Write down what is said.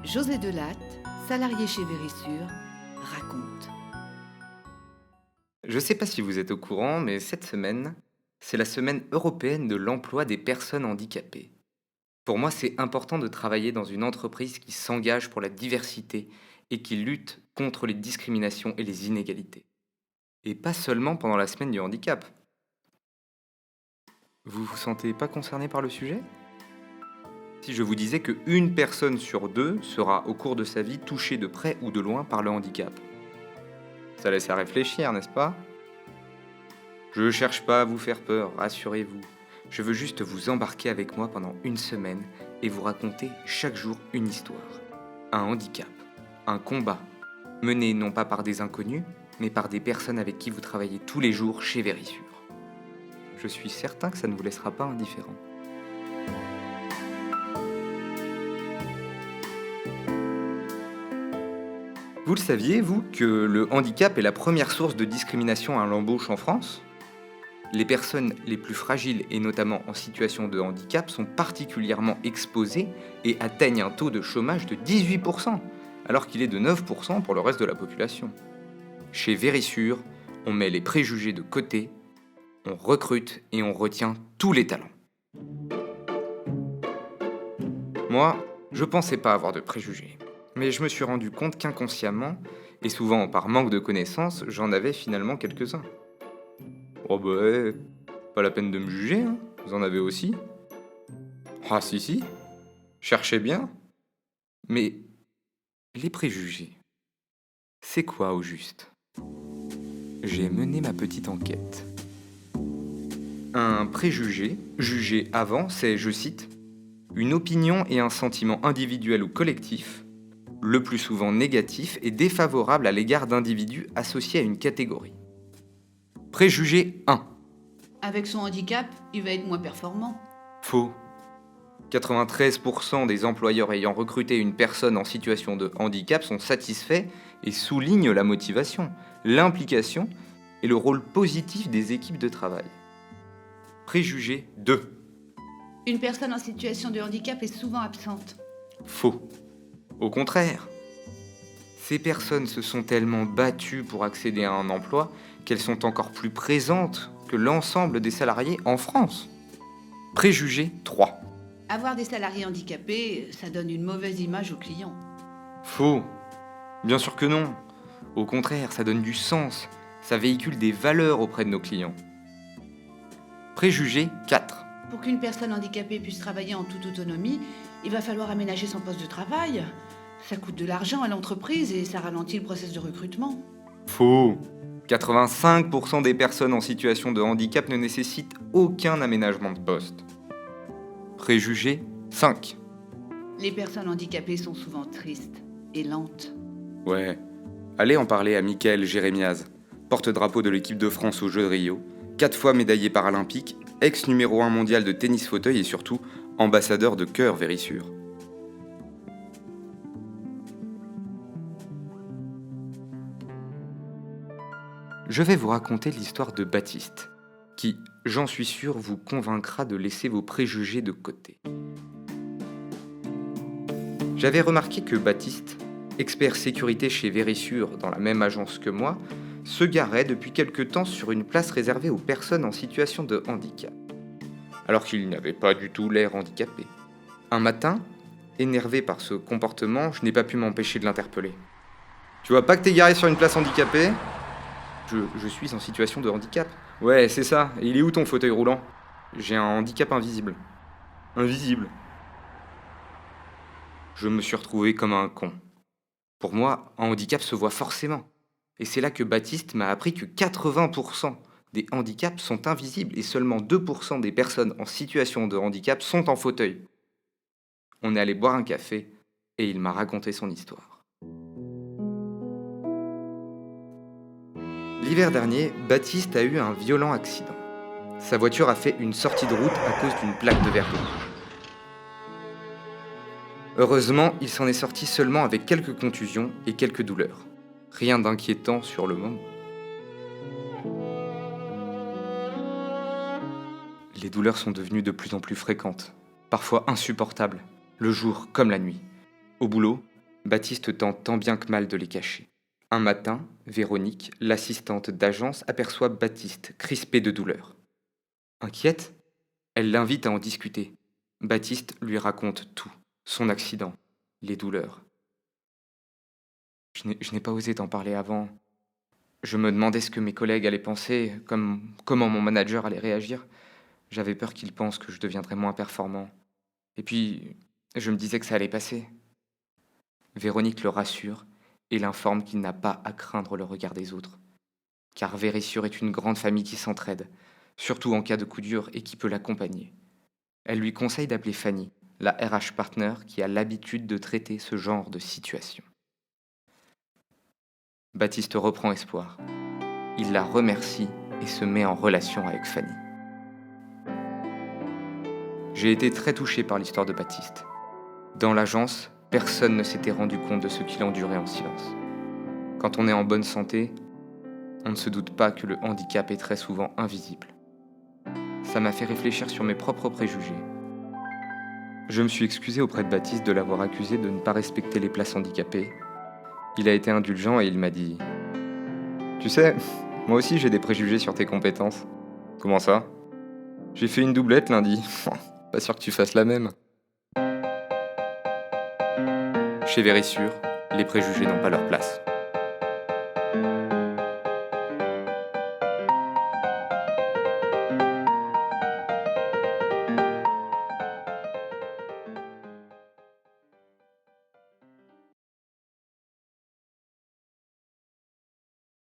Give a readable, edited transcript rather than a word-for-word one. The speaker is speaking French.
José Delatte, salarié chez Vérissure, raconte. Je ne sais pas si vous êtes au courant, mais cette semaine, c'est la semaine européenne de l'emploi des personnes handicapées. Pour moi, c'est important de travailler dans une entreprise qui s'engage pour la diversité et qui lutte contre les discriminations et les inégalités. Et pas seulement pendant la semaine du handicap. Vous vous sentez pas concerné par le sujet? Si je vous disais que une personne sur deux sera au cours de sa vie touchée de près ou de loin par le handicap. Ça laisse à réfléchir, n'est-ce pas? Je ne cherche pas à vous faire peur, rassurez-vous. Je veux juste vous embarquer avec moi pendant une semaine et vous raconter chaque jour une histoire. Un handicap, un combat, mené non pas par des inconnus, mais par des personnes avec qui vous travaillez tous les jours chez Vérissure. Je suis certain que ça ne vous laissera pas indifférent. Vous le saviez, vous, que le handicap est la première source de discrimination à l'embauche en France ? Les personnes les plus fragiles et notamment en situation de handicap sont particulièrement exposées et atteignent un taux de chômage de 18%, alors qu'il est de 9% pour le reste de la population. Chez Vérissure, on met les préjugés de côté, on recrute et on retient tous les talents. Moi, je pensais pas avoir de préjugés, mais je me suis rendu compte qu'inconsciemment, et souvent par manque de connaissances, j'en avais finalement quelques-uns. Oh bah ouais, pas la peine de me juger, hein. Vous en avez aussi. Ah si, cherchez bien. Mais les préjugés, c'est quoi au juste? J'ai mené ma petite enquête. Un préjugé, jugé avant, c'est, je cite, une opinion et un sentiment individuel ou collectif, le plus souvent négatif et défavorable à l'égard d'individus associés à une catégorie. Préjugé 1. Avec son handicap, il va être moins performant. Faux. 93% des employeurs ayant recruté une personne en situation de handicap sont satisfaits et soulignent la motivation, l'implication et le rôle positif des équipes de travail. Préjugé 2. Une personne en situation de handicap est souvent absente. Faux. Au contraire. Ces personnes se sont tellement battues pour accéder à un emploi qu'elles sont encore plus présentes que l'ensemble des salariés en France. Préjugé 3. Avoir des salariés handicapés, ça donne une mauvaise image aux clients. Faux. Bien sûr que non. Au contraire, ça donne du sens. Ça véhicule des valeurs auprès de nos clients. Préjugé 4. Pour qu'une personne handicapée puisse travailler en toute autonomie, il va falloir aménager son poste de travail. Ça coûte de l'argent à l'entreprise et ça ralentit le processus de recrutement. Faux. 85% des personnes en situation de handicap ne nécessitent aucun aménagement de poste. Préjugé 5. Les personnes handicapées sont souvent tristes et lentes. Ouais. Allez en parler à Mickaël Jérémiaz, porte-drapeau de l'équipe de France aux Jeux de Rio, 4 fois médaillé paralympique, ex-numéro 1 mondial de tennis fauteuil et surtout ambassadeur de Cœur Vérissure. Je vais vous raconter l'histoire de Baptiste, qui, j'en suis sûr, vous convaincra de laisser vos préjugés de côté. J'avais remarqué que Baptiste, expert sécurité chez Vérissure dans la même agence que moi, se garait depuis quelque temps sur une place réservée aux personnes en situation de handicap, alors qu'il n'avait pas du tout l'air handicapé. Un matin, énervé par ce comportement, je n'ai pas pu m'empêcher de l'interpeller. Tu vois pas que t'es garé sur une place handicapée ? Je suis en situation de handicap. Ouais, c'est ça. Et il est où ton fauteuil roulant ? J'ai un handicap invisible. Invisible. Je me suis retrouvé comme un con. Pour moi, un handicap se voit forcément. Et c'est là que Baptiste m'a appris que 80% des handicaps sont invisibles et seulement 2% des personnes en situation de handicap sont en fauteuil. On est allé boire un café et il m'a raconté son histoire. L'hiver dernier, Baptiste a eu un violent accident. Sa voiture a fait une sortie de route à cause d'une plaque de verre rouge. Heureusement, il s'en est sorti seulement avec quelques contusions et quelques douleurs. Rien d'inquiétant sur le moment. Les douleurs sont devenues de plus en plus fréquentes, parfois insupportables, le jour comme la nuit. Au boulot, Baptiste tente tant bien que mal de les cacher. Un matin, Véronique, l'assistante d'agence, aperçoit Baptiste, crispé de douleur. Inquiète, elle l'invite à en discuter. Baptiste lui raconte tout, son accident, les douleurs. Je n'ai pas osé t'en parler avant. Je me demandais ce que mes collègues allaient penser, comment mon manager allait réagir. J'avais peur qu'il pense que je deviendrais moins performant. Et puis, je me disais que ça allait passer. Véronique le rassure et l'informe qu'il n'a pas à craindre le regard des autres, car Vérissure est une grande famille qui s'entraide, surtout en cas de coup dur et qui peut l'accompagner. Elle lui conseille d'appeler Fanny, la RH partner qui a l'habitude de traiter ce genre de situation. Baptiste reprend espoir. Il la remercie et se met en relation avec Fanny. J'ai été très touché par l'histoire de Baptiste. Dans l'agence, personne ne s'était rendu compte de ce qu'il endurait en silence. Quand on est en bonne santé, on ne se doute pas que le handicap est très souvent invisible. Ça m'a fait réfléchir sur mes propres préjugés. Je me suis excusé auprès de Baptiste de l'avoir accusé de ne pas respecter les places handicapées. Il a été indulgent et il m'a dit « Tu sais, moi aussi j'ai des préjugés sur tes compétences. » « Comment ça ? J'ai fait une doublette lundi. Pas sûr que tu fasses la même. » Chez Vérissure, les préjugés n'ont pas leur place.